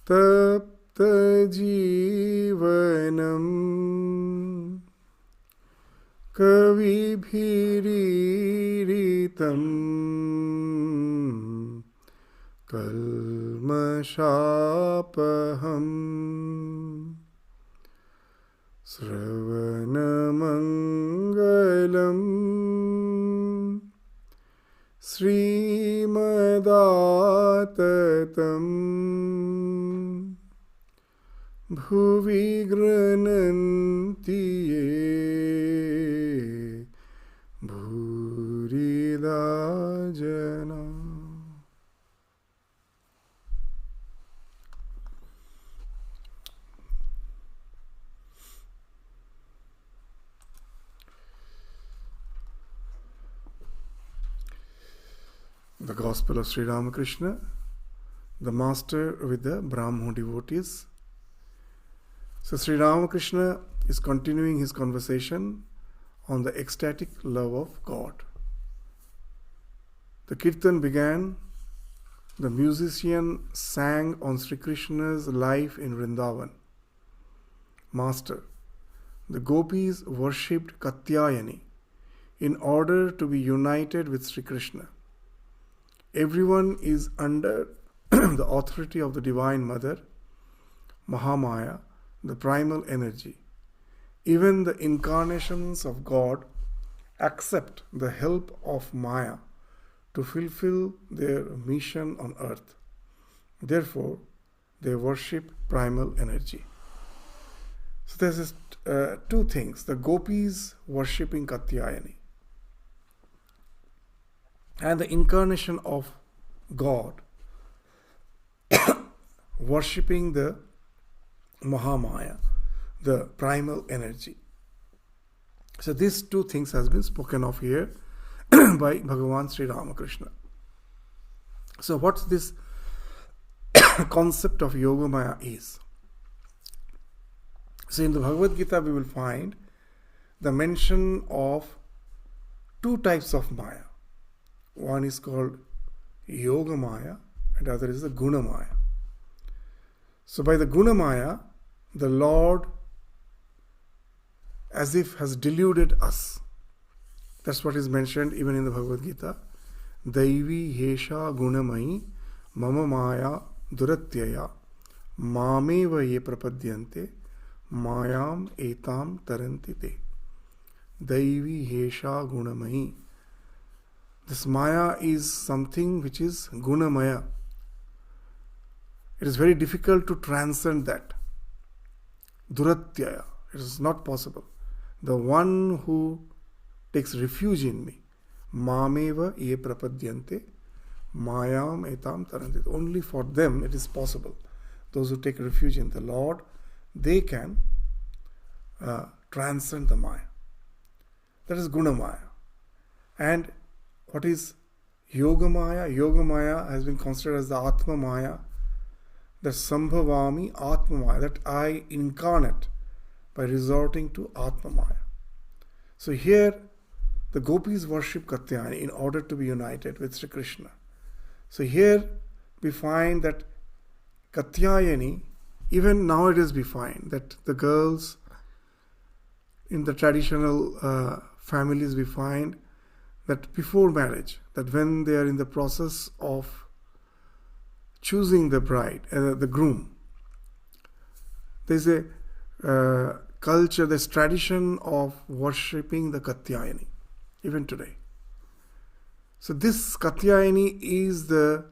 तप्तजीवनम् कविभिरीरितम् कल्मषापहम् श्रवणमङ्गलम् श्रीमदाततम् भुवि गृह्णन्ति ये भूरिदा जना. The Gospel of Sri Ramakrishna, the Master with the Brahmo devotees. So Sri Ramakrishna is continuing his conversation on the ecstatic love of God. The Kirtan began, the musician sang on Sri Krishna's life in Vrindavan. Master, the gopis worshipped Katyayani in order to be united with Sri Krishna. Everyone is under the authority of the Divine Mother, Mahamaya, the primal energy. Even the incarnations of God accept the help of Maya to fulfill their mission on earth. Therefore, they worship primal energy. So there's two things. The gopis worshipping Katyayani and the incarnation of God worshipping the Mahamaya, the primal energy. So these two things has been spoken of here by Bhagavan Sri Ramakrishna. So what's this concept of Yogamaya is? So in the Bhagavad Gita we will find the mention of two types of Maya. One is called Yoga Maya and the other is the Guna Maya. So by the Guna Maya, the Lord as if has deluded us. That's what is mentioned even in the Bhagavad Gita. Daivi Hesha Gunamai Mama Maya Duratyaya Mameva Ye Prapadyante Mayam Etam Tarantite. Daivi Hesha Gunamai. This Maya is something which is Gunamaya. It is very difficult to transcend that. Duratyaya. It is not possible. The one who takes refuge in me. Mameva ye prapadyante mayam etam tarantit. Only for them it is possible. Those who take refuge in the Lord, they can transcend the Maya. That is Guna Maya. And what is Yoga Maya? Yoga Maya has been considered as the Atma Maya, that Sambhavami Atma Maya, that I incarnate by resorting to Atma Maya. So here the gopis worship Katyayani in order to be united with Sri Krishna. So here we find that Katyayani, even nowadays we find that the girls in the traditional families we find that before marriage, that when they are in the process of choosing the bride, the groom, there's a culture, there's tradition of worshipping the Katyayani, even today. So this Katyayani is the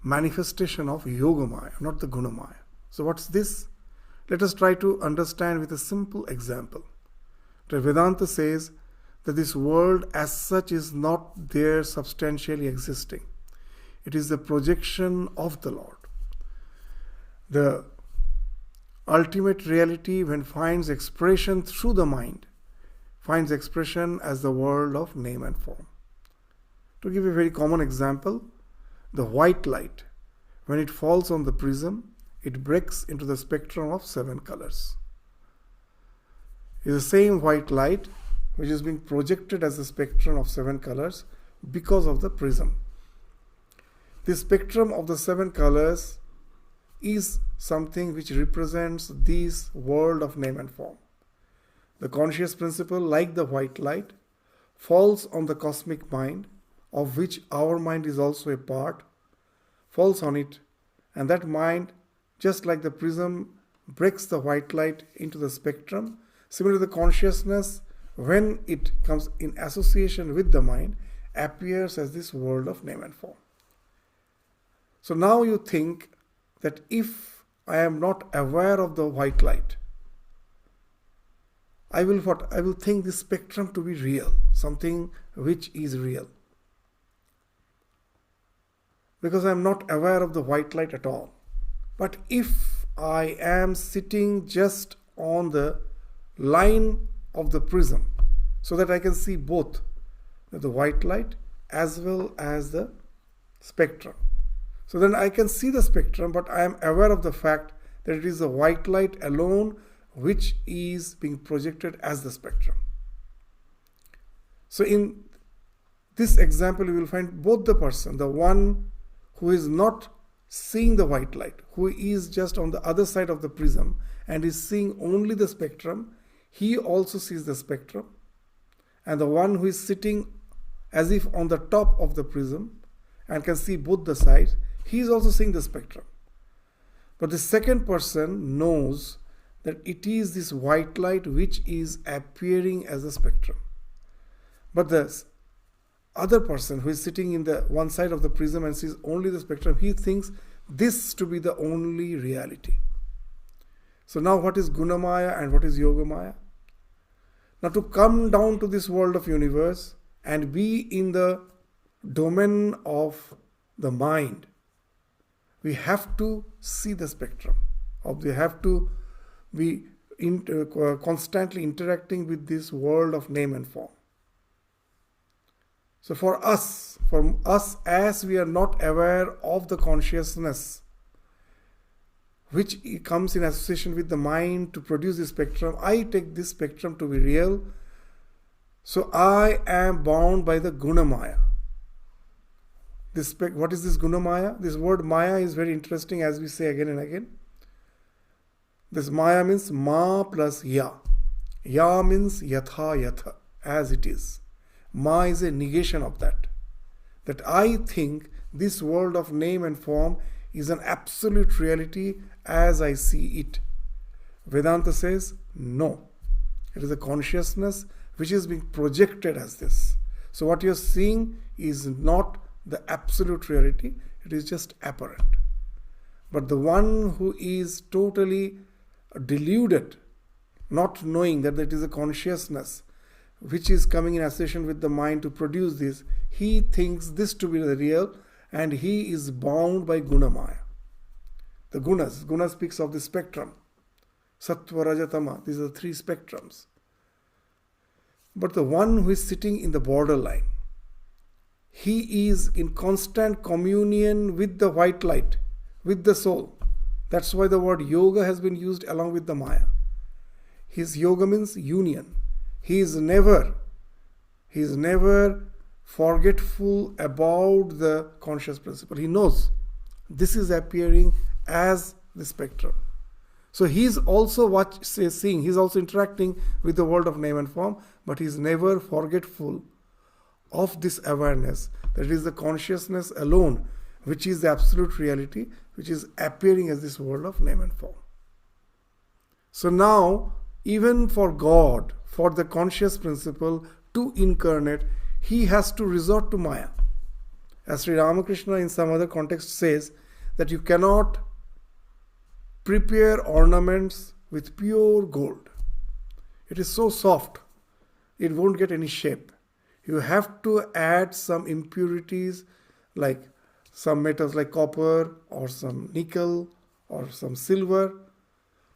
manifestation of Yoga Maya, not the Guna Maya. So what's this? Let us try to understand with a simple example. The Vedanta says that this world as such is not there substantially existing. It is the projection of the Lord. The ultimate reality, when finds expression through the mind, finds expression as the world of name and form. To give a very common example, the white light, when it falls on the prism, it breaks into the spectrum of 7 colors. It is the same white light which is being projected as the spectrum of 7 colors because of the prism. The spectrum of the 7 colors is something which represents this world of name and form. The conscious principle, like the white light, falls on the cosmic mind, of which our mind is also a part, falls on it, and that mind, just like the prism, breaks the white light into the spectrum. Similarly, the consciousness, when it comes in association with the mind, appears as this world of name and form. So now you think that if I am not aware of the white light, I will think this spectrum to be real, something which is real. Because I am not aware of the white light at all. But if I am sitting just on the line of the prism, so that I can see both the white light as well as the spectrum. So then I can see the spectrum, but I am aware of the fact that it is the white light alone which is being projected as the spectrum. So in this example, you will find both the person, the one who is not seeing the white light, who is just on the other side of the prism and is seeing only the spectrum, he also sees the spectrum. And the one who is sitting as if on the top of the prism and can see both the sides, he is also seeing the spectrum. But the second person knows that it is this white light which is appearing as a spectrum. But the other person who is sitting in the one side of the prism and sees only the spectrum, he thinks this to be the only reality. So now what is Gunamaya and what is Yogamaya? Now to come down to this world of universe and be in the domain of the mind, we have to see the spectrum. We have to be constantly interacting with this world of name and form. So for us, as we are not aware of the consciousness which comes in association with the mind to produce the spectrum, I take this spectrum to be real. So I am bound by the Gunamaya. What is this Gunamaya? This word Maya is very interesting, as we say again and again. This Maya means Ma plus Ya. Ya means Yatha Yatha, as it is. Ma is a negation of that. That I think this world of name and form is an absolute reality as I see it. Vedanta says, no. It is a consciousness which is being projected as this. So what you are seeing is not the absolute reality, it is just apparent. But the one who is totally deluded, not knowing that it is a consciousness which is coming in association with the mind to produce this, he thinks this to be the real, and he is bound by Gunamaya. The Gunas. Guna speaks of the spectrum. Sattva, Raja, Tama. These are the three spectrums. But the one who is sitting in the borderline, he is in constant communion with the white light, with the soul. That's why the word yoga has been used along with the Maya. His yoga means union. He is never forgetful about the conscious principle. He knows this is appearing as the spectrum. So he is also seeing, he is also interacting with the world of name and form, but he is never forgetful of this awareness that it is the consciousness alone which is the absolute reality, which is appearing as this world of name and form. So now, even for God, for the conscious principle to incarnate, he has to resort to Maya. As Sri Ramakrishna in some other context says, that you cannot prepare ornaments with pure gold. It is so soft, it won't get any shape. You have to add some impurities like some metals like copper or some nickel or some silver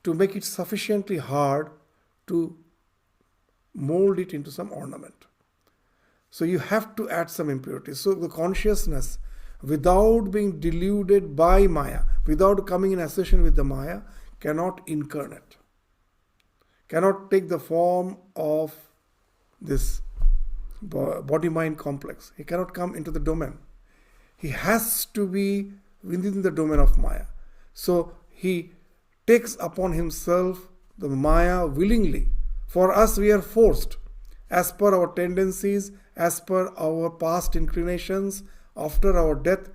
to make it sufficiently hard to mold it into some ornament. So you have to add some impurities. So the consciousness, without being deluded by Maya, without coming in association with the Maya, cannot incarnate, cannot take the form of this body-mind complex. He cannot come into the domain. He has to be within the domain of Maya. So he takes upon himself the Maya willingly. For us, we are forced, as per our tendencies, as per our past inclinations. After our death,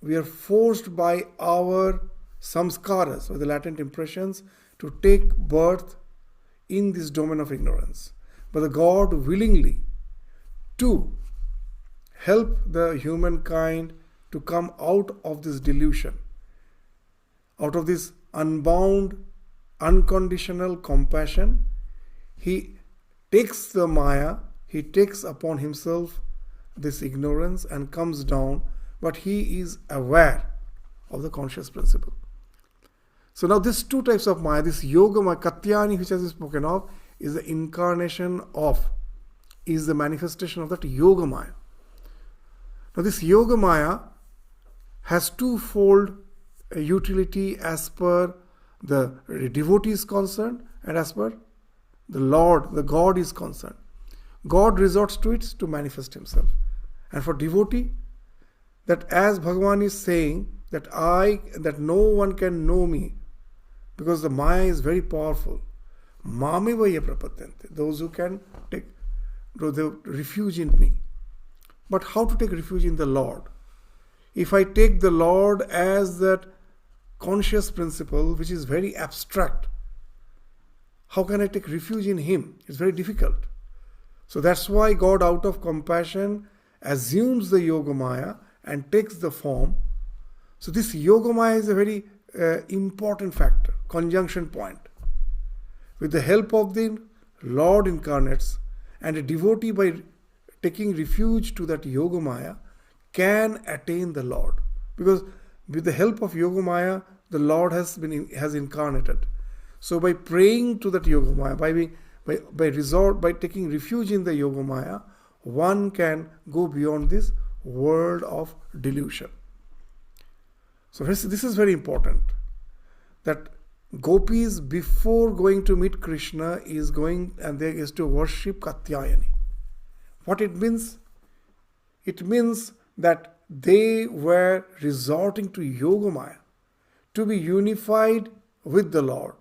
we are forced by our samskaras, or the latent impressions, to take birth in this domain of ignorance. But the God willingly to help the humankind to come out of this delusion, out of this unbound, unconditional compassion, he takes the Maya, he takes upon himself this ignorance and comes down, but he is aware of the conscious principle. So now these two types of Maya, this Yoga Maya, Katyayani, which has been spoken of, is the incarnation of, is the manifestation of that Yoga Maya. Now this Yoga Maya has twofold utility as per the devotee is concerned and as per the Lord, the God is concerned. God resorts to it to manifest himself. And for devotee, that as Bhagavan is saying, that no one can know me, because the Maya is very powerful. Mameva ye prapadyante, those who can take the refuge in me. But how to take refuge in the Lord? If I take the Lord as that conscious principle, which is very abstract, how can I take refuge in him? It's very difficult. So that's why God, out of compassion, assumes the Yoga Maya and takes the form. So this Yoga Maya is a very important factor, conjunction point. With the help of the Lord incarnates, and a devotee, by taking refuge to that Yoga Maya, can attain the Lord. Because with the help of Yoga Maya, the Lord has incarnated. So by praying to that Yoga Maya, by taking refuge in the Yoga Maya, one can go beyond this world of delusion. So this is very important. That gopis, before going to meet Krishna, is to worship Katyayani. What it means? It means that they were resorting to Yoga Maya to be unified with the Lord,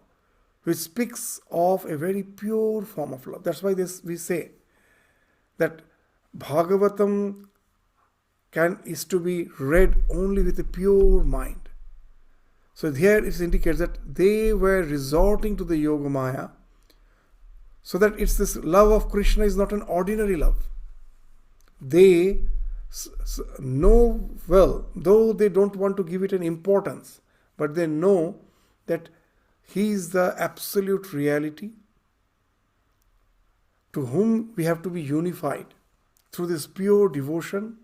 which speaks of a very pure form of love. That's why we say that Bhagavatam is to be read only with a pure mind. So here it indicates that they were resorting to the Yoga Maya, so that it's this love of Krishna is not an ordinary love. They know well, though they don't want to give it an importance, but they know that he is the absolute reality to whom we have to be unified through this pure devotion,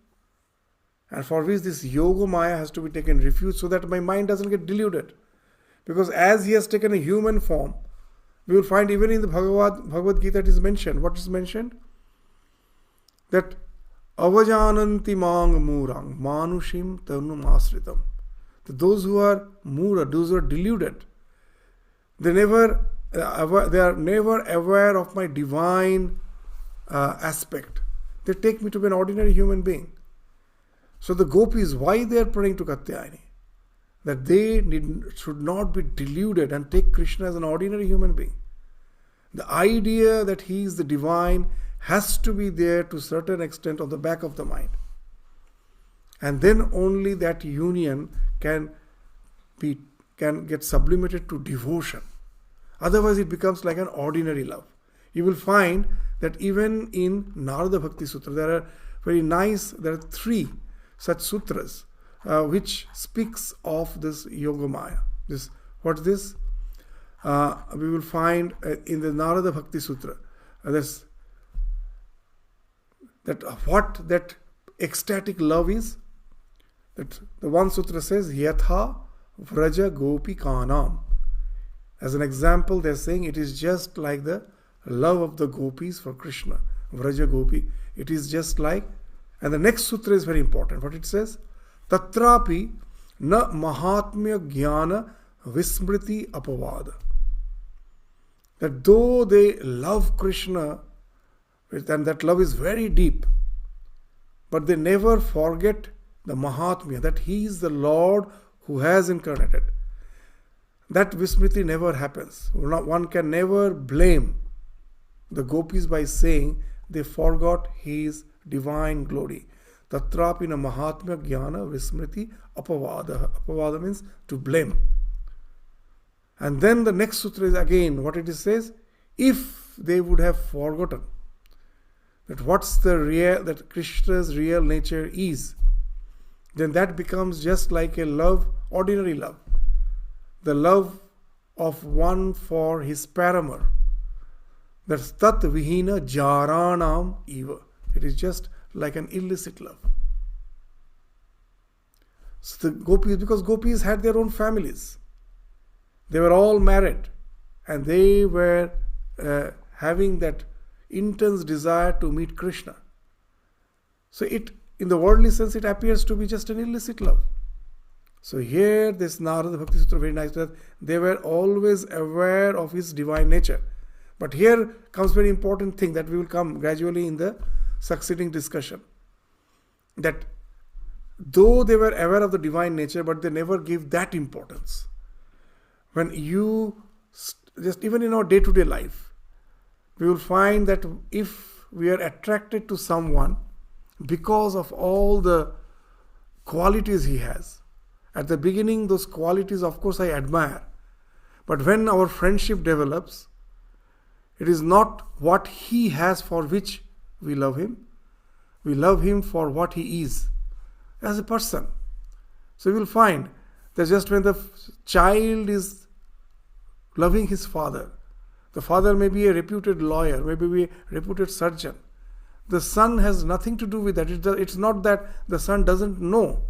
and for which this Yoga Maya has to be taken refuge, so that my mind doesn't get deluded. Because as he has taken a human form, we will find even in the Bhagavad Gita it is mentioned. What is mentioned? That avajananti mang murang manushim tarnum asritam. Those who are mura, those who are deluded, they are never aware of my divine aspect. They take me to be an ordinary human being. So the gopis, why they are praying to Katyayani? That they should not be deluded and take Krishna as an ordinary human being. The idea that he is the divine has to be there to a certain extent on the back of the mind. And then only that union can get sublimated to devotion. Otherwise it becomes like an ordinary love. You will find that even in Narada Bhakti Sutra, there are 3 such sutras which speaks of this Yoga Maya. What's this? We will find in the Narada Bhakti Sutra, what that ecstatic love is. That the one sutra says, Yatha Vraja Gopi Kanam. As an example, they are saying it is just like the love of the gopis for Krishna. Vraja Gopi. It is just like. And the next sutra is very important. What it says? Tatrapi na mahatmya jnana vismriti apavada. That though they love Krishna, and that love is very deep, but they never forget the mahatmya, that he is the Lord who has incarnated. that Vismriti never happens. One can never blame the gopis by saying they forgot his divine glory. Tatrapina mahatmya jnana vismriti apavada. Apavada means to blame. And then the next sutra is again what it says, if they would have forgotten that what's the real, that Krishna's real nature is, then that becomes just like a love, ordinary love. The love of one for his paramour. That's tat vihina jaranam eva. It is just like an illicit love. So the gopis, because gopis had their own families. They were all married and they were having that intense desire to meet Krishna. So it, in the worldly sense, it appears to be just an illicit love. So here this Narada Bhakti Sutra very nice that they were always aware of his divine nature. But here comes very important thing that we will come gradually in the succeeding discussion. That though they were aware of the divine nature, but they never give that importance. When you, just even in our day-to-day life, we will find that if we are attracted to someone because of all the qualities he has, at the beginning those qualities of course I admire, but when our friendship develops, it is not what he has for which we love him. We love him for what he is as a person. So you will find that just when the child is loving his father, the father may be a reputed lawyer, maybe be a reputed surgeon. The son has nothing to do with that. It's not that the son doesn't know.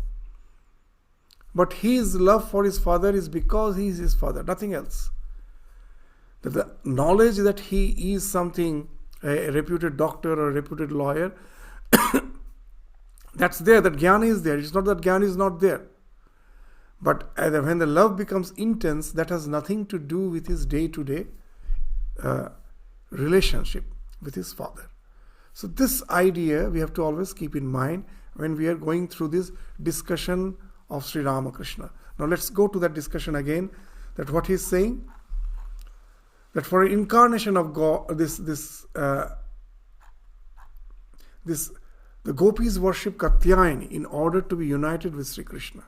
But his love for his father is because he is his father, nothing else. The knowledge that he is something, a reputed doctor or a reputed lawyer, that's there, that jnana is there. It's not that jnana is not there. But when the love becomes intense, that has nothing to do with his day-to-day relationship with his father. So this idea we have to always keep in mind when we are going through this discussion of Sri Ramakrishna. Now let's go to that discussion again, that what he's saying, that for an incarnation of God, the gopis worship Katyayani in order to be united with Sri Krishna.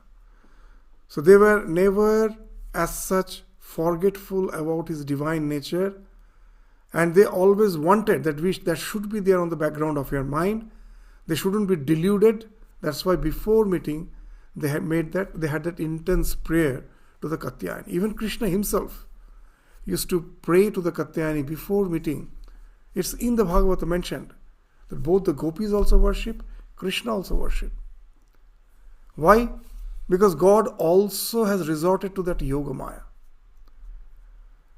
So they were never as such forgetful about his divine nature, and they always wanted that should be there on the background of your mind. They shouldn't be deluded. That's why before meeting they had that intense prayer to the Katyayani. Even Krishna himself used to pray to the Katyayani before meeting. It's in the Bhagavata mentioned that both the gopis also worship, Krishna also worship. Why? Because God also has resorted to that yoga maya.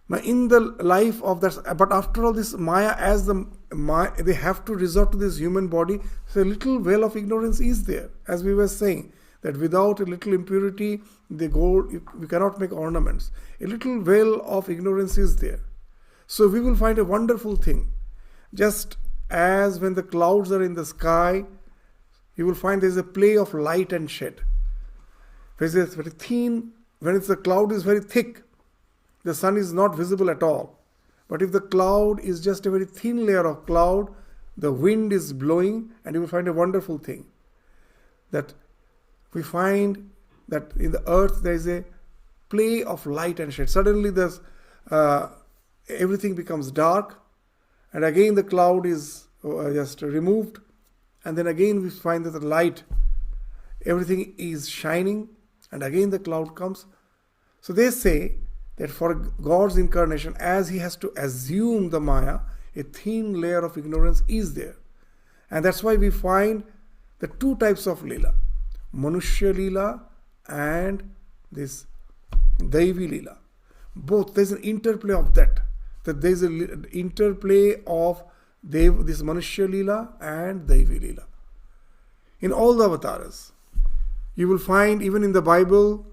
Now in the life of that, but after all this maya, they have to resort to this human body, so a little veil of ignorance is there. As we were saying, that without a little impurity, we cannot make ornaments. A little veil of ignorance is there. So we will find a wonderful thing. Just as when the clouds are in the sky, you will find there is a play of light and shade. When the cloud is very thick, the sun is not visible at all. But if the cloud is just a very thin layer of cloud, the wind is blowing, and you will find a wonderful thing. That we find that in the earth there is a play of light and shade. Suddenly everything becomes dark, and again the cloud is just removed, and then again we find that the light, everything is shining, and again the cloud comes. So they say that for God's incarnation, as he has to assume the Maya, a thin layer of ignorance is there. And that's why we find the two types of Leela, Manushya Leela and this Daivi Leela. Both, there's an interplay of that there's an interplay of this Manushya Leela and Daivi Leela. In all the avatars, you will find even in the Bible,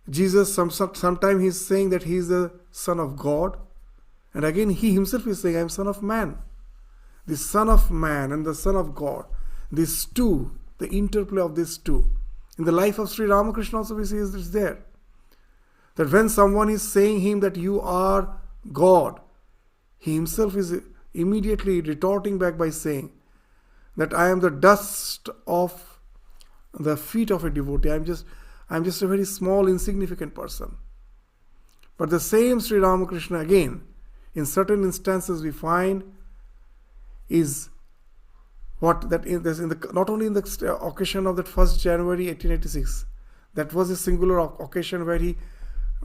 Jesus, sometimes he's saying that he is the Son of God. And again, he himself is saying, I am Son of Man. The Son of Man and the Son of God. These two, the interplay of these two. In the life of Sri Ramakrishna also we see is there. That when someone is saying him that you are God, he himself is immediately retorting back by saying that I am the dust of the feet of a devotee. I'm just a very small, insignificant person. But the same Sri Ramakrishna again, in certain instances we find is what that in the not only in the occasion of that 1st January 1886, that was a singular occasion where he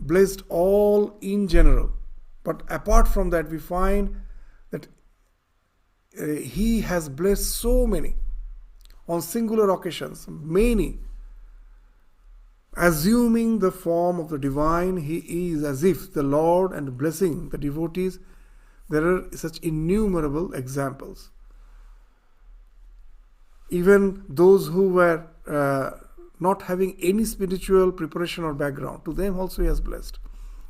blessed all in general. But apart from that, we find that he has blessed so many on singular occasions, many. Assuming the form of the divine, he is as if the Lord, and blessing the devotees. There are such innumerable examples. Even those who were not having any spiritual preparation or background, to them also he has blessed.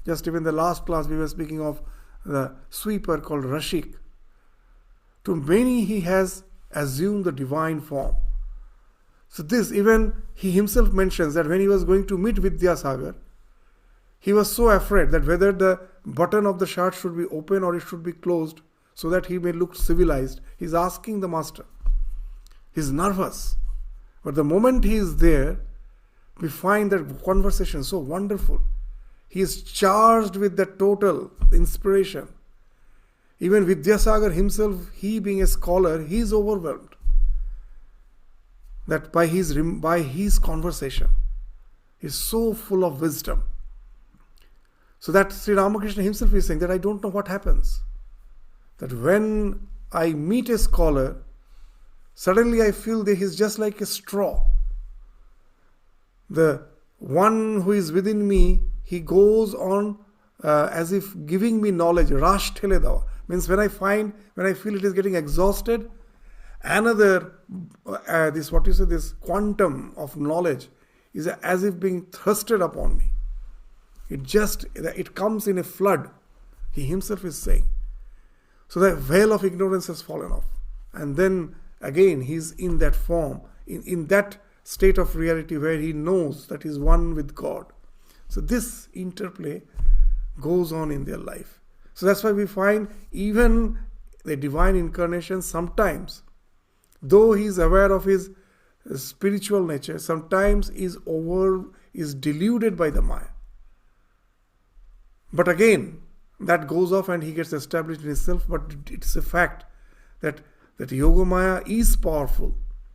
Just even the last class we were speaking of the sweeper called Rashik. To many he has assumed the divine form. So this, even he himself mentions that when he was going to meet Vidyasagar, he was so afraid that whether the button of the shirt should be open or it should be closed so that he may look civilized. He's asking the master. He's nervous. But the moment he is there, we find that conversation so wonderful. He is charged with that total inspiration. Even Vidyasagar himself, he being a scholar, he is overwhelmed. That by his conversation, he is so full of wisdom. So that Sri Ramakrishna himself is saying that I don't know what happens. That when I meet a scholar, suddenly I feel that he is just like a straw. The one who is within me, he goes on as if giving me knowledge. Rash thele dawa means when I feel it is getting exhausted, another this quantum of knowledge is as if being thrusted upon me. It comes in a flood, he himself is saying. So the veil of ignorance has fallen off. And then again he is in that form, in that state of reality where he knows that he is one with God. So this interplay goes on in their life. So that's why we find even the divine incarnation sometimes, though he is aware of his spiritual nature, sometimes is deluded by the Maya. But again, that goes off and he gets established in himself. But it's a fact that Yogamaya is powerful.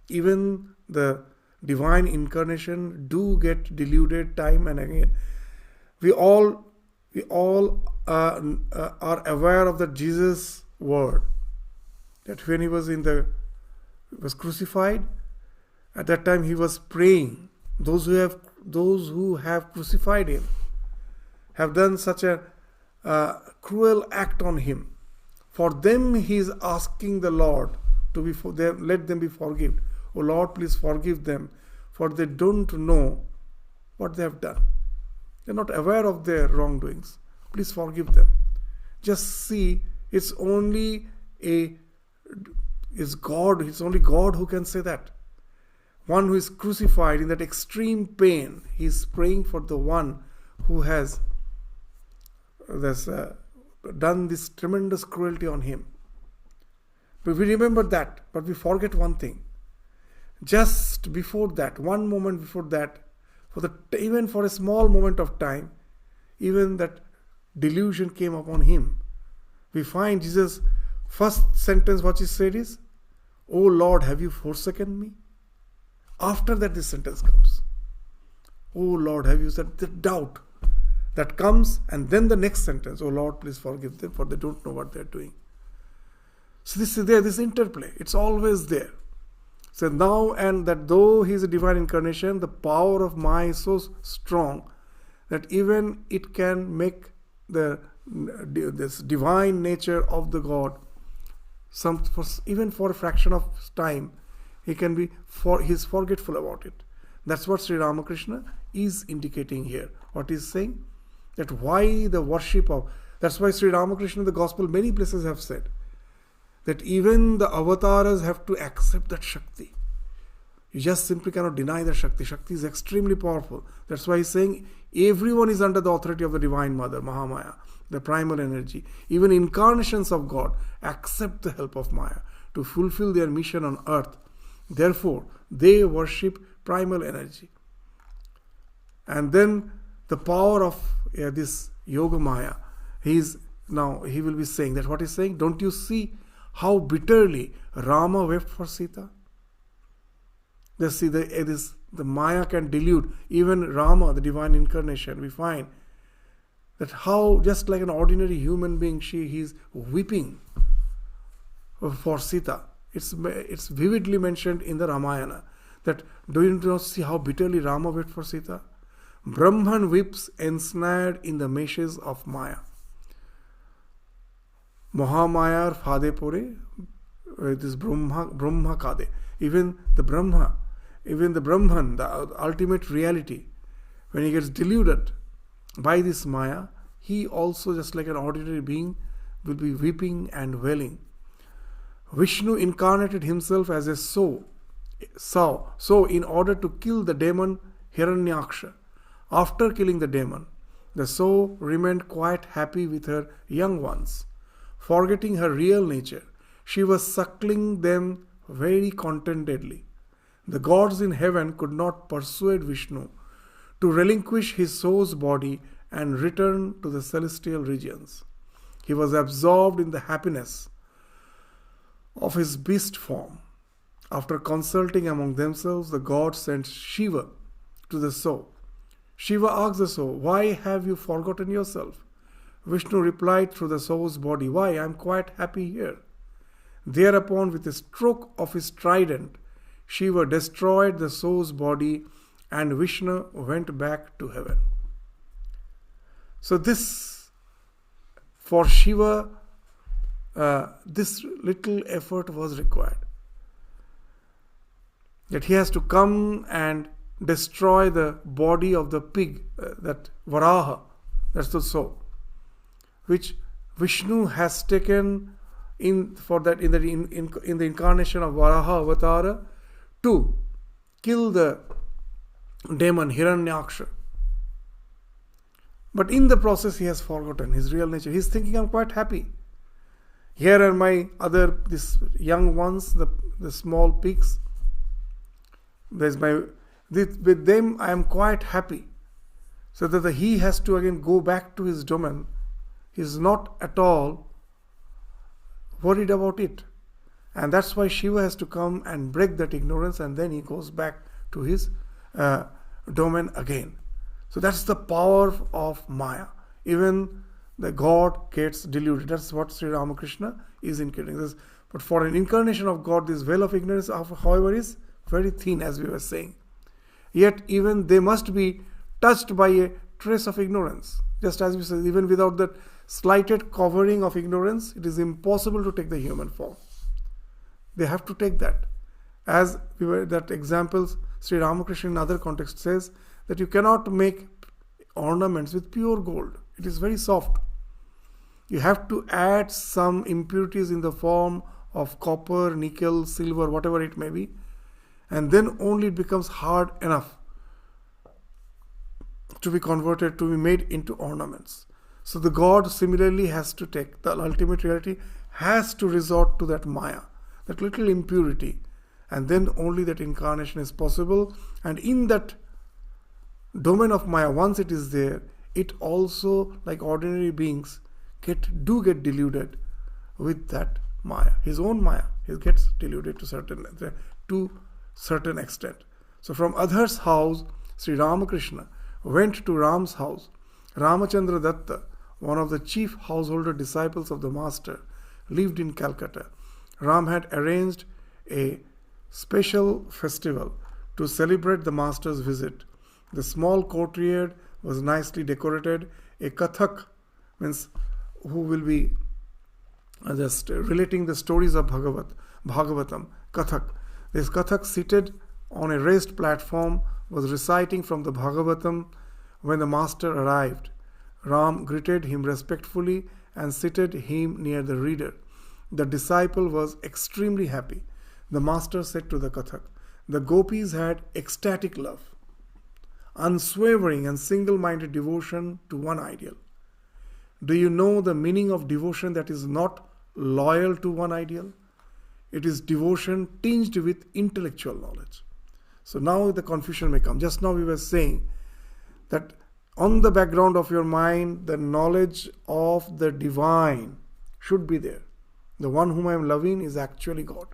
Even the divine incarnation do get deluded time and again. We all are aware of the Jesus word, that when he was crucified, at that time he was praying. Those who have crucified him have done such a cruel act on him. For them he is asking the Lord to let them be forgiven. Oh Lord, please forgive them, for they don't know what they have done. They are not aware of their wrongdoings. Please forgive them. Just see, it's only God who can say that. One who is crucified in that extreme pain, he is praying for the one who has done this tremendous cruelty on him. But we remember that, but we forget one thing. Just before that, one moment before that, even for a small moment of time, even that delusion came upon him. We find Jesus' first sentence, what he said is, "O Lord, have you forsaken me?" After that, this sentence comes. "O Lord, have you said?" The doubt that comes, and then the next sentence, "O Lord, please forgive them, for they don't know what they are doing." So this is there, this interplay. It's always there. So now, and that though he is a divine incarnation, the power of Maya is so strong that even it can make this divine nature of the God, even for a fraction of time, he's forgetful about it. That's what Sri Ramakrishna is indicating here. What he's saying, that why the worship of, that's why Sri Ramakrishna in the Gospel many places have said that even the avatars have to accept that Shakti. You just simply cannot deny the Shakti. Shakti is extremely powerful. That's why he's saying Everyone is under the authority of the Divine Mother, Mahamaya, the primal energy. Even incarnations of God accept the help of Maya to fulfill their mission on earth. Therefore, they worship primal energy. And then the power of this Yoga Maya, he will be saying that what he's saying, don't you see how bitterly Rama wept for Sita? They see the Maya can delude even Rama, the divine incarnation. We find that how just like an ordinary human being, he's weeping for Sita. It's vividly mentioned in the Ramayana that do you not see how bitterly Rama wept for Sita? Brahman weeps ensnared in the meshes of Maya. Mohamayar Phade Pore, this Brahma Kade. Even the Brahman, the ultimate reality, when he gets deluded by this Maya, he also, just like an ordinary being, will be weeping and wailing. Vishnu incarnated himself as a sow in order to kill the demon Hiranyaksha. After killing the demon, the sow remained quite happy with her young ones. Forgetting her real nature, she was suckling them very contentedly. The gods in heaven could not persuade Vishnu to relinquish his sow's body and return to the celestial regions. He was absorbed in the happiness of his beast form. After consulting among themselves, the gods sent Shiva to the sow. Shiva asked the sow, "Why have you forgotten yourself?" Vishnu replied through the sow's body, "Why, I am quite happy here." Thereupon, with a stroke of his trident, Shiva destroyed the sow's body and Vishnu went back to heaven. So this, for Shiva, this little effort was required. That he has to come and destroy the body of the pig, that Varaha, that's the soul, which Vishnu has taken in the incarnation of Varaha Avatara to kill the demon Hiranyaksha. But in the process he has forgotten his real nature. He's thinking, I'm quite happy. Here are my these young ones, the small pigs. With them I am quite happy. So that he has to again go back to his domain. He is not at all worried about it. And that's why Shiva has to come and break that ignorance, and then he goes back to his domain again. So that's the power of Maya. Even the God gets deluded. That's what Sri Ramakrishna is indicating. But for an incarnation of God, this veil of ignorance, however, is very thin, as we were saying. Yet even they must be touched by a trace of ignorance. Just as we said, even without that slighted covering of ignorance, it is impossible to take the human form. They have to take that. As we were, that examples, Sri Ramakrishna in other contexts says that you cannot make ornaments with pure gold. It is very soft. You have to add some impurities in the form of copper, nickel, silver, whatever it may be, and then only it becomes hard enough to be converted, to be made into ornaments. So the God similarly has to take, the ultimate reality has to resort to that Maya, that little impurity, and then only that incarnation is possible. And in that domain of Maya, once it is there, it also, like ordinary beings, get deluded with that Maya, his own Maya. He gets deluded to certain extent. So from others' house, Sri Ramakrishna went to Ram's house. Ramachandra Datta, one of the chief householder disciples of the master, lived in Calcutta. Ram had arranged a special festival to celebrate the master's visit. The small courtyard was nicely decorated. A Kathak, means who will be just relating the stories of Bhagavatam, Kathak. This Kathak, seated on a raised platform, was reciting from the Bhagavatam when the master arrived. Ram greeted him respectfully and seated him near the reader. The disciple was extremely happy. The master said to the Kathak, the gopis had ecstatic love. unswavering and single-minded devotion to one ideal. Do you know the meaning of devotion that is not loyal to one ideal? It is devotion tinged with intellectual knowledge. So now the confusion may come. Just now we were saying that on the background of your mind, the knowledge of the divine should be there. The one whom I am loving is actually God.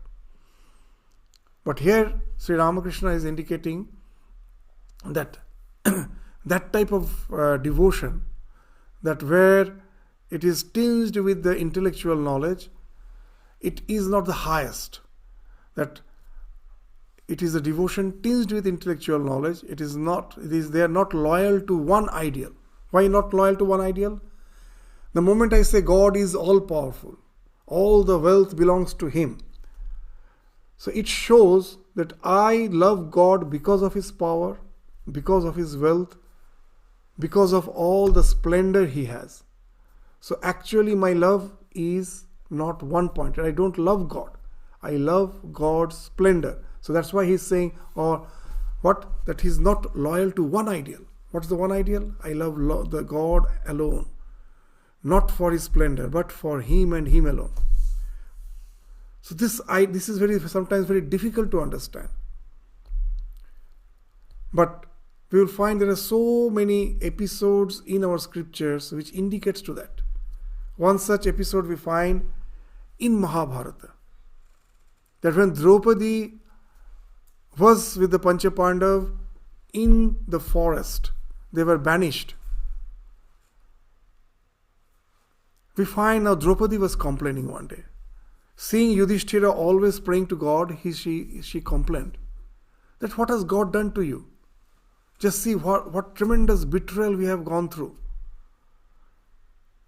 But here Sri Ramakrishna is indicating that that type of devotion, that where it is tinged with the intellectual knowledge, it is not the highest. That it is a devotion tinged with intellectual knowledge. They are not loyal to one ideal. Why not loyal to one ideal? The moment I say God is all powerful, all the wealth belongs to Him. So it shows that I love God because of His power, because of His wealth, because of all the splendor He has. So actually my love is not one point. I don't love God. I love God's splendor. So that's why he's saying, that he's not loyal to one ideal. What's the one ideal? I love the God alone. Not for His splendor, but for Him and Him alone. So this is sometimes very difficult to understand. But we will find there are so many episodes in our scriptures which indicates to that. One such episode we find in Mahabharata. That when Draupadi was with the Panchapandav in the forest, they were banished. We find now Draupadi was complaining one day. Seeing Yudhishthira always praying to God, she complained that what has God done to you? Just see what tremendous betrayal we have gone through.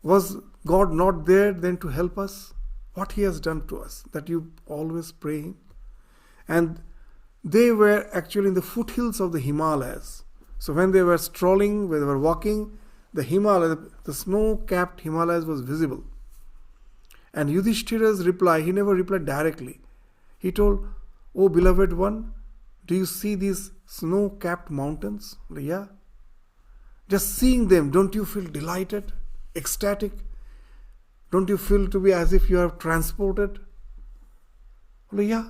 Was God not there then to help us? What He has done to us, that you always pray Him? And they were actually in the foothills of the Himalayas. So when they were strolling, when they were walking, the Himalaya, the snow-capped Himalayas was visible. And Yudhishthira's reply, he never replied directly. He told, "Oh beloved one, do you see these snow-capped mountains?" Yeah. Just seeing them, don't you feel delighted, ecstatic? Don't you feel to be as if you are transported? Yeah.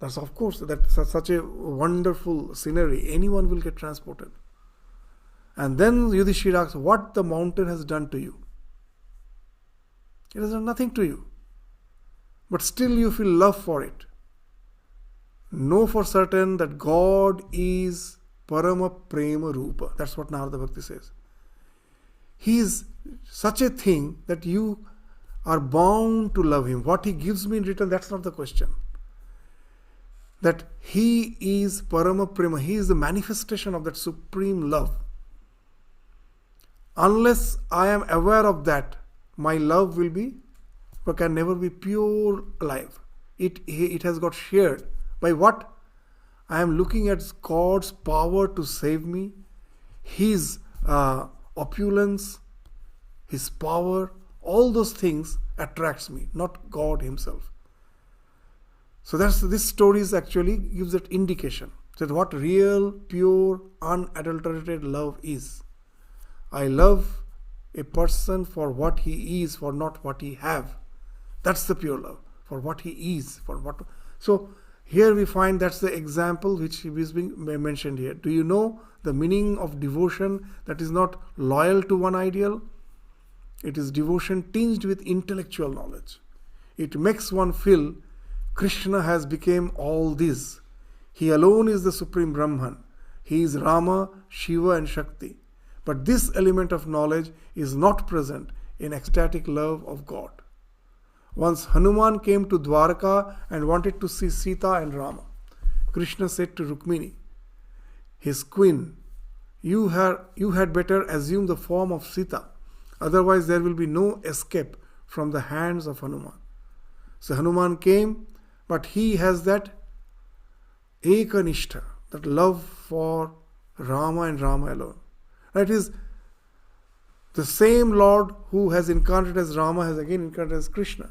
That's of course, that's such a wonderful scenery. Anyone will get transported. And then Yudhishthira asks, what the mountain has done to you? It has done nothing to you. But still you feel love for it. Know for certain that God is Parama Prema Rupa. That's what Narada Bhakti says. He is such a thing that you are bound to love Him. What He gives me in return, that's not the question. That He is Parama Prema. He is the manifestation of that supreme love. Unless I am aware of that, my love can never be pure alive. It has got shared. By what? I am looking at God's power to save me, His opulence, His power, all those things attracts me, not God Himself. So this story actually gives that indication that what real, pure, unadulterated love is. I love a person for what he is, for not what he have. That's the pure love, for what he is, for what. So here we find that's the example which is being mentioned here. Do you know the meaning of devotion that is not loyal to one ideal? It is devotion tinged with intellectual knowledge. It makes one feel Krishna has become all this. He alone is the Supreme Brahman. He is Rama, Shiva and Shakti. But this element of knowledge is not present in ecstatic love of God. Once Hanuman came to Dwarka and wanted to see Sita and Rama. Krishna said to Rukmini, his queen, you had better assume the form of Sita, otherwise there will be no escape from the hands of Hanuman. So Hanuman came, but he has that Ekanishta, that love for Rama and Rama alone. That is, the same Lord who has incarnated as Rama has again incarnated as Krishna.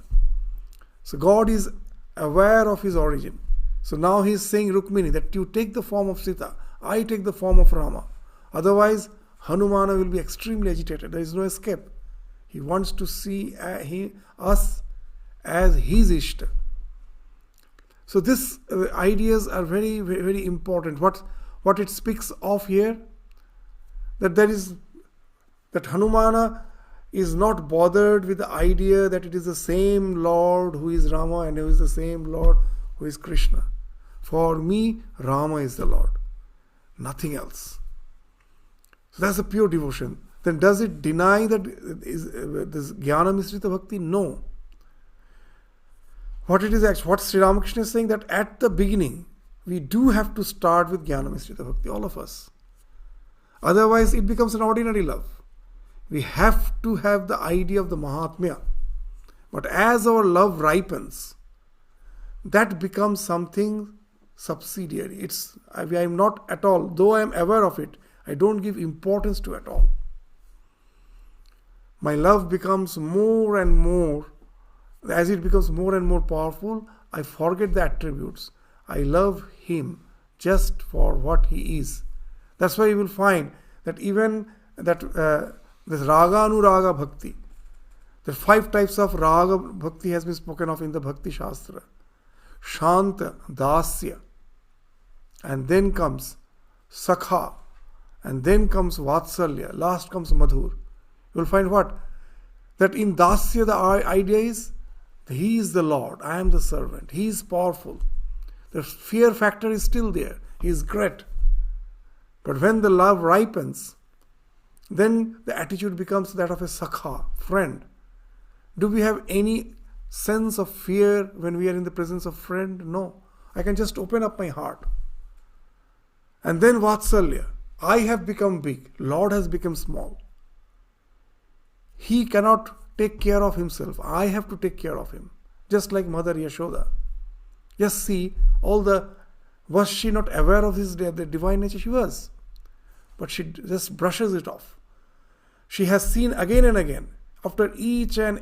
So God is aware of His origin. So now He is saying, Rukmini, that you take the form of Sita, I take the form of Rama. Otherwise, Hanumana will be extremely agitated. There is no escape. He wants to see us as his Ishta. So these ideas are very, very, very important. What it speaks of here, that Hanumana is not bothered with the idea that it is the same Lord who is Rama and who is the same Lord who is Krishna. For me, Rama is the Lord, nothing else. So that's a pure devotion. Then does it deny that this Jnana Misrita Bhakti? No. What it is actually, what Sri Ramakrishna is saying, that at the beginning, we do have to start with Jnana Misrita Bhakti, all of us. Otherwise, it becomes an ordinary love. We have to have the idea of the Mahatmya. But as our love ripens, that becomes something subsidiary. I am not at all, though I am aware of it, I don't give importance to it at all. My love becomes more and more, as it becomes more and more powerful, I forget the attributes. I love him just for what he is. That's why you will find that even that this Raga Anuraga Bhakti, the 5 types of Raga Bhakti has been spoken of in the Bhakti Shastra. Shanta, Dasya, and then comes Sakha, and then comes Vatsalya, last comes Madhur. You will find what? That in Dasya the idea is, he is the Lord, I am the servant, he is powerful. The fear factor is still there, he is great. But when the love ripens, then the attitude becomes that of a Sakha, friend. Do we have any sense of fear when we are in the presence of friend? No. I can just open up my heart. And then Vatsalya. I have become big. Lord has become small. He cannot take care of himself. I have to take care of him. Just like Mother Yashoda. Just see, was she not aware of the divine nature? She was. But she just brushes it off. She has seen again and again, after each and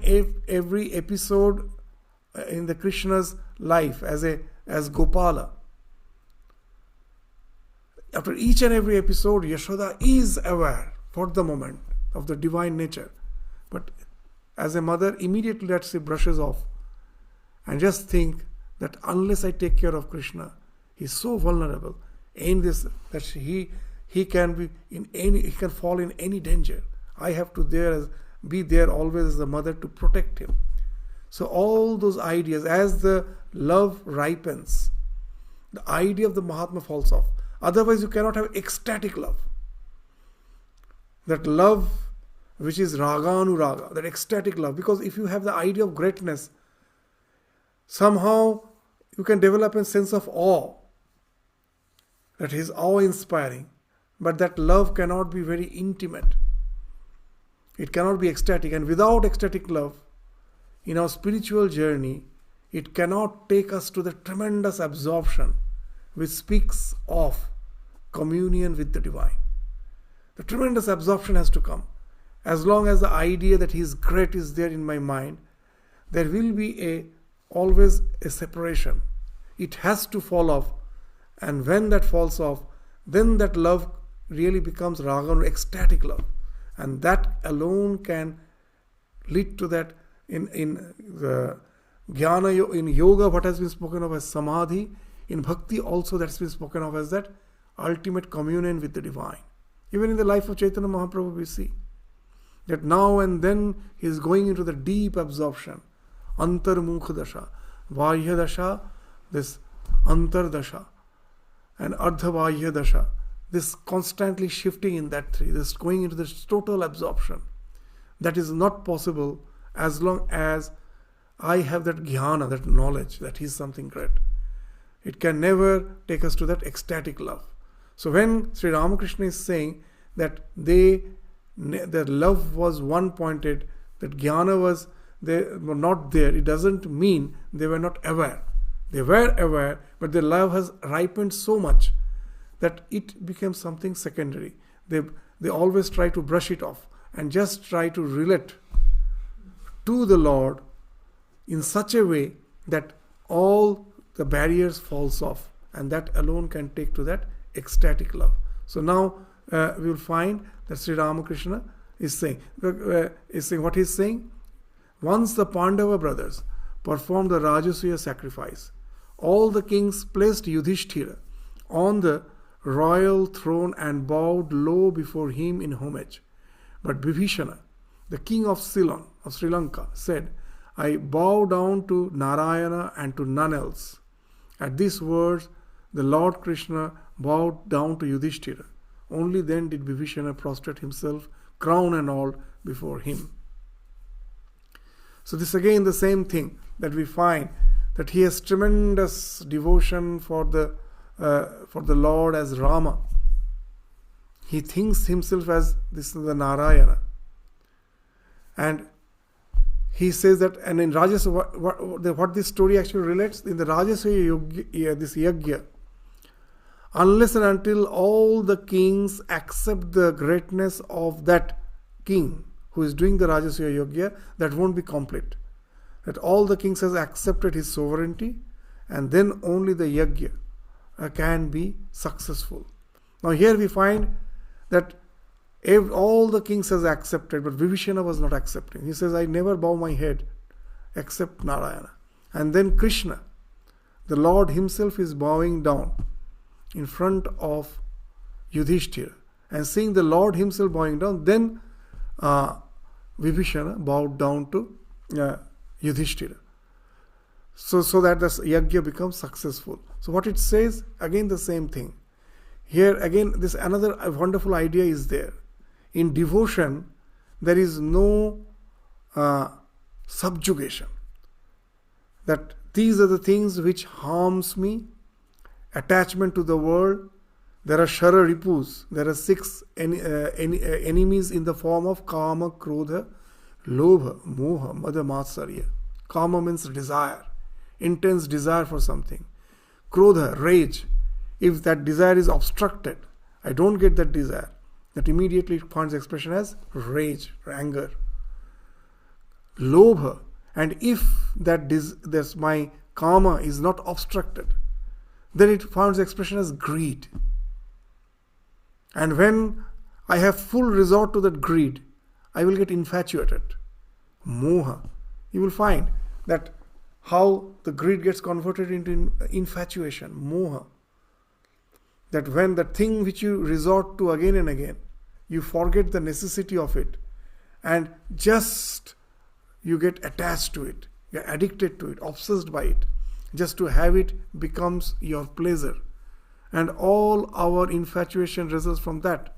every episode in the Krishna's life as Gopala. After each and every episode, Yashoda is aware for the moment of the divine nature. But as a mother, immediately that she brushes off and just think that unless I take care of Krishna, he is so vulnerable in this that he can fall in any danger. I have to be there always as the mother to protect him. So all those ideas, as the love ripens, the idea of the Mahatma falls off. Otherwise you cannot have ecstatic love. That love which is Raganuraga, that ecstatic love. Because if you have the idea of greatness, somehow you can develop a sense of awe. That is awe-inspiring. But that love cannot be very intimate. It cannot be ecstatic. And without ecstatic love, in our spiritual journey, it cannot take us to the tremendous absorption which speaks of communion with the divine. The tremendous absorption has to come. As long as the idea that he is great is there in my mind, there will be always a separation. It has to fall off. And when that falls off, then that love really becomes raga, ecstatic love. And that alone can lead to that in the jnana, in yoga, what has been spoken of as samadhi, in bhakti also that's been spoken of as that ultimate communion with the divine. Even in the life of Chaitanya Mahaprabhu we see that now and then he is going into the deep absorption. Antarmukha dasha, Vahya dasha, this Antar dasha, and Ardha Vahya dasha. This constantly shifting in that three, this going into this total absorption. That is not possible as long as I have that jnana, that knowledge that he is something great. It can never take us to that ecstatic love. So when Sri Ramakrishna is saying that their love was one-pointed, that jnana they were not there, it doesn't mean they were not aware. They were aware, but their love has ripened so much that it becomes something secondary. They always try to brush it off and just try to relate to the Lord in such a way that all the barriers falls off, and that alone can take to that ecstatic love. So now we will find that Sri Ramakrishna is saying. What he is saying? Once the Pandava brothers performed the Rajasuya sacrifice, all the kings placed Yudhishthira on the royal throne and bowed low before him in homage. But Vibhishana, the king of Ceylon, of Sri Lanka, said, I bow down to Narayana and to none else. At these words, the Lord Krishna bowed down to Yudhishthira. Only then did Vibhishana prostrate himself, crown and all, before him. So this again the same thing that we find, that he has tremendous devotion for the Lord as Rama. He thinks himself as this is the Narayana. And he says that, and in what this story actually relates, in the Rajasuya this yajna, unless and until all the kings accept the greatness of that king who is doing the Rajasuya yajna, that won't be complete. That all the kings has accepted his sovereignty, and then only the yajna can be successful. Now here we find that all the kings has accepted, but Vibhishana was not accepting. He says, I never bow my head except Narayana. And then Krishna, the Lord himself, is bowing down in front of Yudhishthira. And seeing the Lord himself bowing down, then Vibhishana bowed down to Yudhishthira. So that the yajna becomes successful. So what it says, again the same thing. Here again, this another wonderful idea is there. In devotion, there is no subjugation. That these are the things which harms me, attachment to the world. There are Shara Ripus. There are 6 enemies in the form of Kama, Krodha, Lobha, Moha, Mada, Matsarya. Kama means desire, intense desire for something. Krodha, rage. If that desire is obstructed, I don't get that desire, that immediately finds expression as rage, anger. Lobha, and if that my karma is not obstructed, then it finds expression as greed. And when I have full resort to that greed, I will get infatuated. Moha. You will find that how the greed gets converted into infatuation, moha. That when the thing which you resort to again and again, you forget the necessity of it, and just you get attached to it, you're addicted to it, obsessed by it. Just to have it becomes your pleasure. And all our infatuation results from that.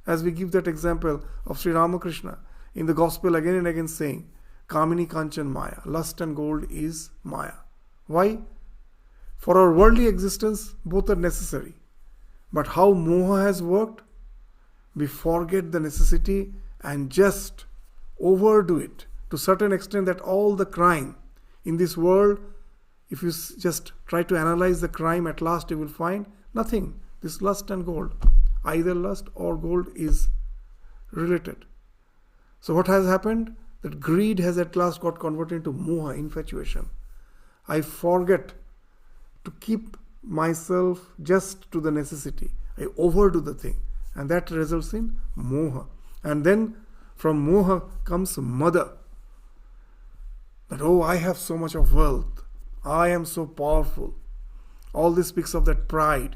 As we give that example of Sri Ramakrishna in the gospel again and again saying, Kamini Kanchan Maya, lust and gold is Maya. Why? For our worldly existence, both are necessary. But how moha has worked, we forget the necessity and just overdo it to a certain extent that all the crime in this world, if you just try to analyze the crime, at last you will find nothing. This lust and gold, either lust or gold is related. So what has happened? That greed has at last got converted into moha, infatuation. I forget to keep myself just to the necessity. I overdo the thing, and that results in moha. And then from moha comes mada. That, oh, I have so much of wealth. I am so powerful. All this speaks of that pride.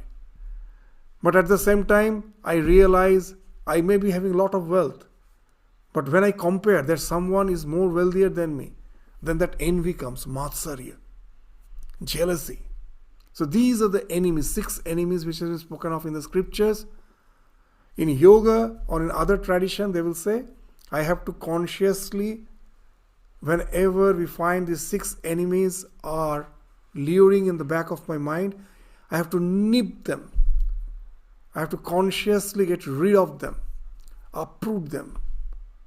But at the same time, I realize I may be having a lot of wealth. But when I compare that someone is more wealthier than me, then that envy comes, matsarya, jealousy. So these are the enemies, 6 enemies which have been spoken of in the scriptures. In yoga or in other tradition, they will say, I have to consciously, whenever we find these 6 enemies are luring in the back of my mind, I have to nip them. I have to consciously get rid of them, uproot them,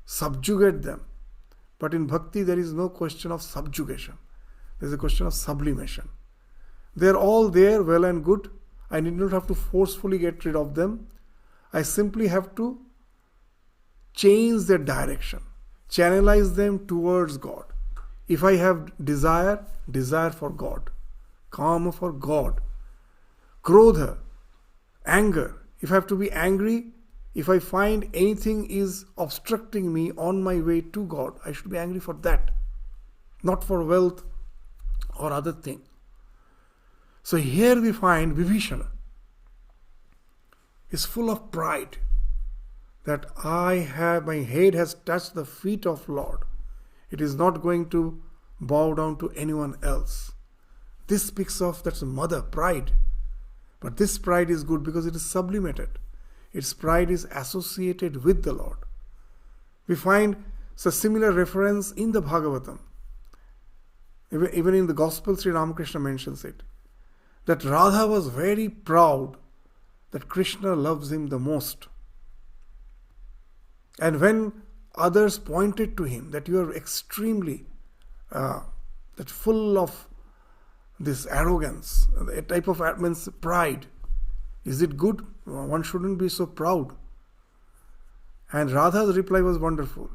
subjugate them. But in bhakti, there is no question of subjugation. There is a question of sublimation. They are all there, well and good. I need not have to forcefully get rid of them. I simply have to change their direction, channelize them towards God. If I have desire, desire for God, kama for God, krodha, anger. If I have to be angry, If I find anything is obstructing me on my way to God, I should be angry for that, not for wealth or other thing. So here we find Vibhishana is full of pride that my head has touched the feet of Lord. It is not going to bow down to anyone else. This speaks of that's mother pride. But this pride is good because it is sublimated. Its pride is associated with the Lord. We find a similar reference in the Bhagavatam. Even in the Gospel, Sri Ramakrishna mentions it. That Radha was very proud that Krishna loves him the most. And when others pointed to him that you are extremely that full of this arrogance, a type of means pride. Is it good? One shouldn't be so proud. And Radha's reply was wonderful.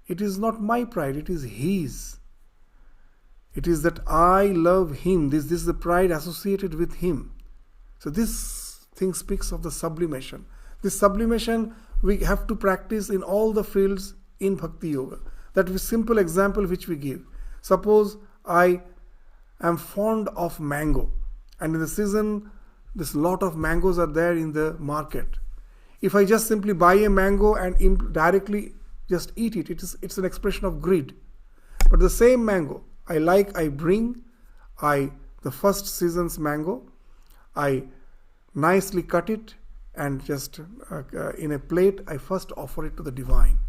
It is not my pride, it is his. It is that I love him. This is the pride associated with him. So this thing speaks of the sublimation. This sublimation we have to practice in all the fields in Bhakti Yoga. That is a simple example which we give. Suppose I am fond of mango, and in the season this lot of mangoes are there in the market. If I just simply buy a mango and directly just eat it, it's an expression of greed. But the same mango I bring the first season's mango, I nicely cut it and just in a plate I first offer it to the divine.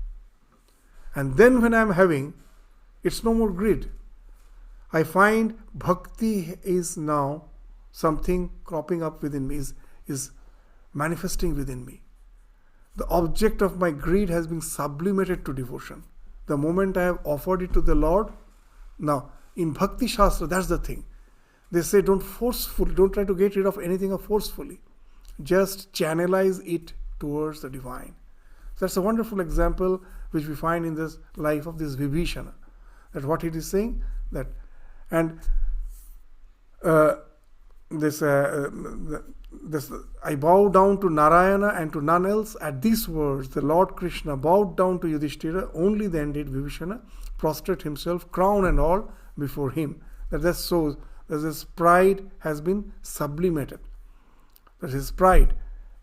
And then when I am having, it's no more greed. I find bhakti is now something cropping up within me, is manifesting within me. The object of my greed has been sublimated to devotion. The moment I have offered it to the Lord, now in Bhakti Shastra, that's the thing. They say don't try to get rid of anything forcefully. Just channelize it towards the divine. So that's a wonderful example which we find in this life of this Vibhishana. That what it is saying, that and this I bow down to Narayana and to none else. At these words, the Lord Krishna bowed down to Yudhishthira. Only then did Vibhishana prostrate himself, crown and all, before him. That shows that his pride has been sublimated. That his pride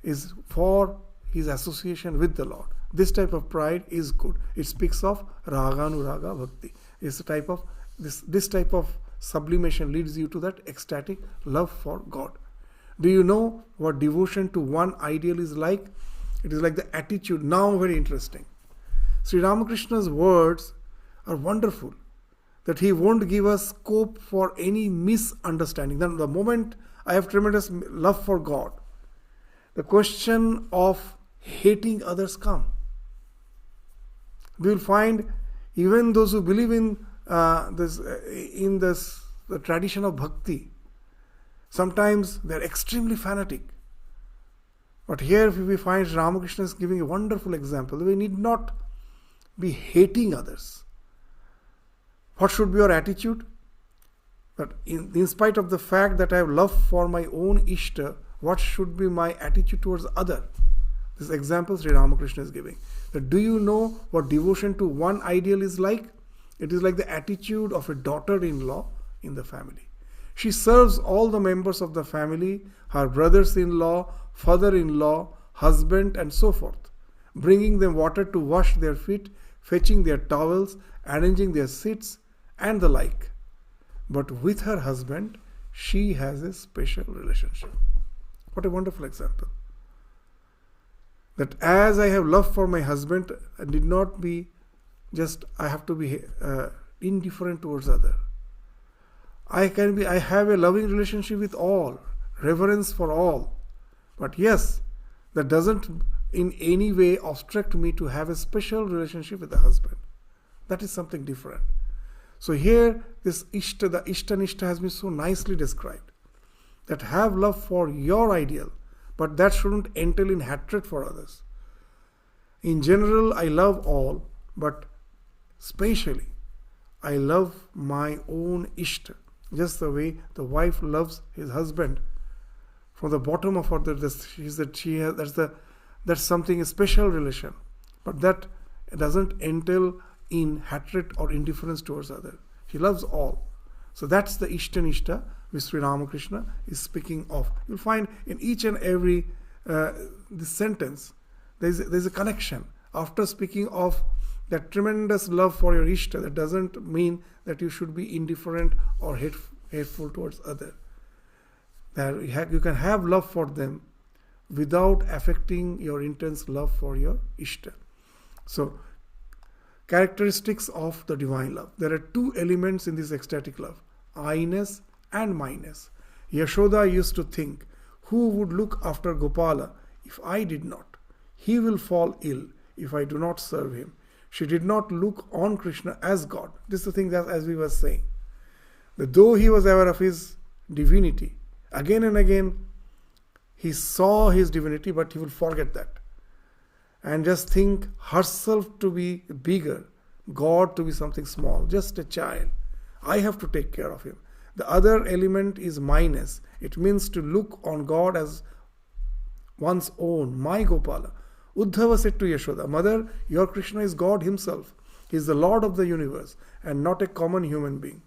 is for his association with the Lord. This type of pride is good. It speaks of raganuraga bhakti. It's a type of this type of sublimation leads you to that ecstatic love for God. Do you know what devotion to one ideal is like? It is like the attitude. Now very interesting. Sri Ramakrishna's words are wonderful. That he won't give us scope for any misunderstanding. Then the moment I have tremendous love for God, the question of hating others come. We will find even those who believe in the tradition of bhakti, sometimes they are extremely fanatic. But here we find Ramakrishna is giving a wonderful example. We need not be hating others. What should be our attitude? That in spite of the fact that I have love for my own Ishta, what should be my attitude towards other? This example Sri Ramakrishna is giving. That do you know what devotion to one ideal is like? It is like the attitude of a daughter-in-law in the family. She serves all the members of the family, her brothers-in-law, father-in-law, husband, and so forth, bringing them water to wash their feet, fetching their towels, arranging their seats, and the like. But with her husband, she has a special relationship. What a wonderful example. That as I have love for my husband, I need not be just, I have to be indifferent towards other. I have a loving relationship with all, reverence for all. But yes, that doesn't in any way obstruct me to have a special relationship with the husband. That is something different. So here, this Ishta, the Ishtanishta has been so nicely described. That have love for your ideal, but that shouldn't entail in hatred for others. In general, I love all, but specially, I love my own Ishta. Just the way the wife loves his husband. From the bottom of her, that's that's something, a special relation. But that doesn't entail in hatred or indifference towards others. He loves all. So that's the Ishtanishta which Sri Ramakrishna is speaking of. You'll find in each and every this sentence, there's a connection. After speaking of that tremendous love for your Ishta, that doesn't mean that you should be indifferent or hateful towards others. That you can have love for them without affecting your intense love for your Ishta. So, characteristics of the divine love. There are two elements in this ecstatic love, I-ness and my-ness. Yashoda used to think, who would look after Gopala if I did not? He will fall ill if I do not serve him. She did not look on Krishna as God. This is the thing that, as we were saying, that though he was aware of his divinity, again and again he saw his divinity, but he will forget that and just think herself to be bigger, God to be something small, just a child. I have to take care of him. The other element is my-ness. It means to look on God as one's own, my Gopala. Uddhava said to Yashoda, Mother, your Krishna is God himself. He is the Lord of the universe and not a common human being.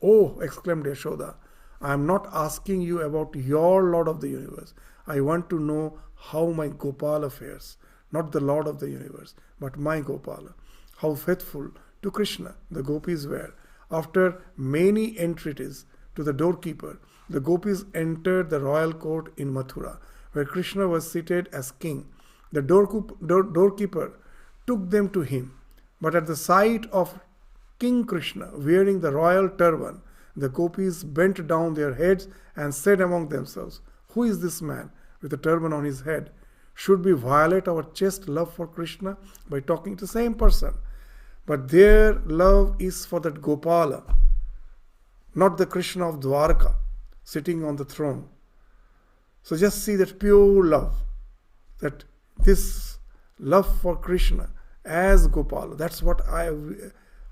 Oh, exclaimed Yashoda, I am not asking you about your Lord of the universe. I want to know how my Gopala fares. Not the Lord of the universe, but my Gopala. How faithful to Krishna the gopis were. After many entreaties to the doorkeeper, the gopis entered the royal court in Mathura, where Krishna was seated as king. The doorkeeper took them to him, but at the sight of King Krishna wearing the royal turban, the gopis bent down their heads and said among themselves, Who is this man with a turban on his head? Should we violate our chaste love for Krishna by talking to the same person? But their love is for that Gopala, not the Krishna of Dwarka sitting on the throne. So just see that pure love, that this love for Krishna as Gopala, that's what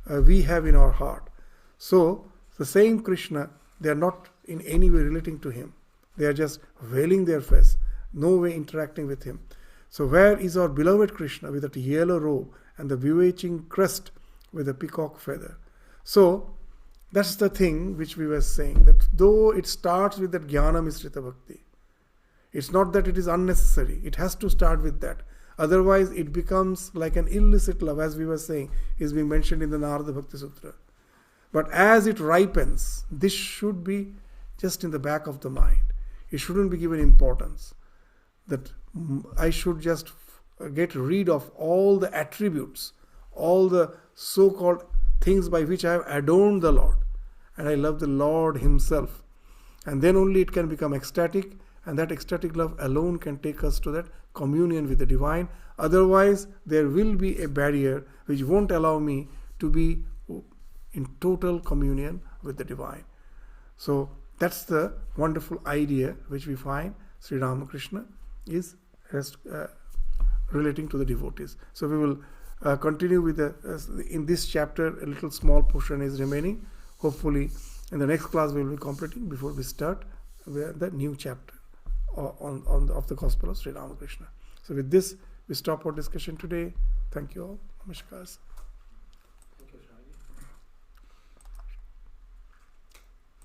we have in our heart. So the same Krishna, they are not in any way relating to him. They are just veiling their face, no way interacting with him. So where is our beloved Krishna with that yellow robe and the bewitching crest with a peacock feather? So that's the thing which we were saying, that though it starts with that Jnana Misrita Bhakti, it's not that it is unnecessary. It has to start with that. Otherwise it becomes like an illicit love, as we were saying, is being mentioned in the Narada Bhakti Sutra. But as it ripens, this should be just in the back of the mind. It shouldn't be given importance. That I should just get rid of all the attributes, all the so-called things by which I have adorned the Lord. And I love the Lord himself. And then only it can become ecstatic, and that ecstatic love alone can take us to that communion with the divine. Otherwise, there will be a barrier which won't allow me to be in total communion with the divine. So that's the wonderful idea which we find Sri Ramakrishna is relating to the devotees. So we will continue with in this chapter. A little small portion is remaining. Hopefully in the next class we will be completing before we start the new chapter of the Gospel of Sri Ramakrishna. So with this we stop our discussion today. Thank you all. Namaskar.